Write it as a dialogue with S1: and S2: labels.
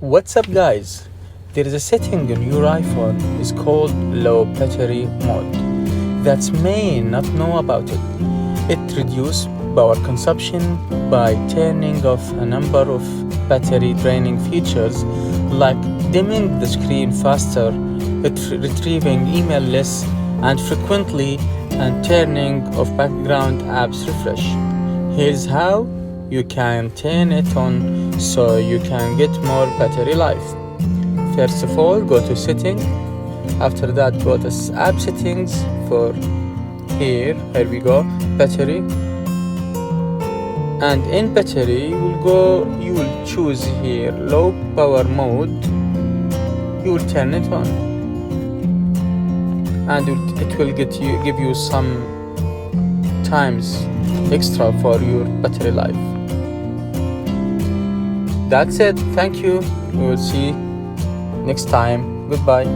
S1: What's up, guys? There is a setting on your iPhone is called low battery mode that may not know about it. It reduces power consumption by turning off a number of battery draining features like dimming the screen faster, retrieving email less and frequently, and turning off background apps refresh. Here's how you can turn it on so you can get more battery life. First of all, go to setting. After that, go to app settings for here we go, battery. And in battery, you will choose here low power mode. You will turn it on. And it will give you some times extra for your battery life. That's it. Thank you. We will see next time. Goodbye.